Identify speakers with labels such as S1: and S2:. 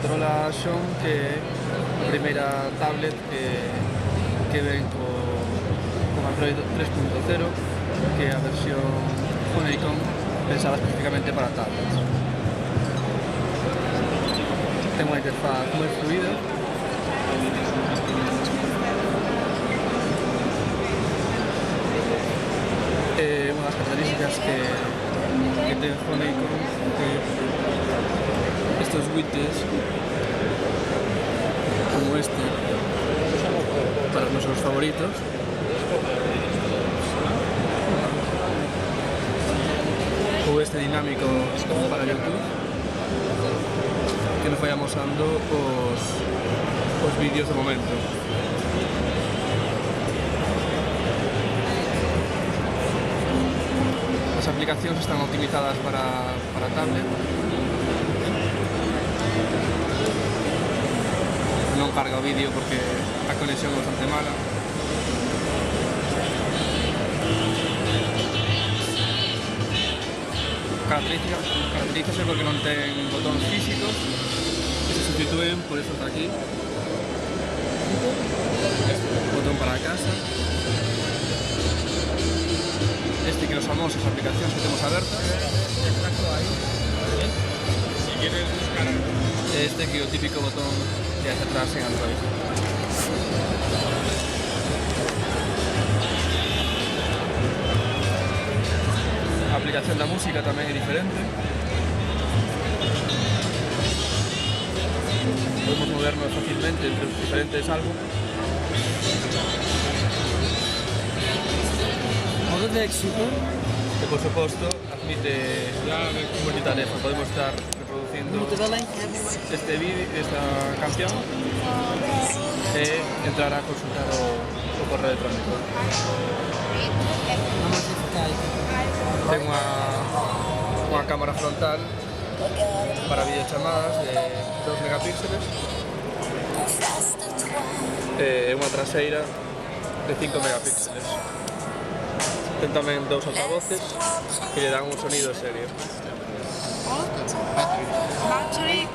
S1: Motorola Xon, que é a primeira tablet que ven con Android 3.0, que é a versión Honeycomb pensada especificamente para tablets. Ten unha interfaz moi fluida. Unha das características que ten Honeycomb que estos widgets como este para os nosos favoritos ou este dinámico para YouTube que nos vai amosando os vídeos do momento. As aplicacións están optimizadas para tablet. Non carga o vídeo porque a conexión é bastante mala. Caracterízase porque non ten botóns físicos que se substitúen por estos de aquí. Botón para casa. Este que nos amosa as aplicacións que temos abertas.
S2: Si quieres buscar
S1: Este que é o típico botón de hacia atrás en Android. A aplicación da música tamén é diferente. Podemos movernos facilmente entre os diferentes álbumes.
S3: Modo de éxito.
S1: Que por suposto admite multitarefa. Podemos estar reproduciendo este vídeo, esta canción e entrar a consultar o correo electrónico. Ten unha cámara frontal para videochamadas de 2 megapíxeles e unha traseira de 5 megapíxeles. Ten tamén dous altavoces que lle dan un sonido serio.
S4: Battery?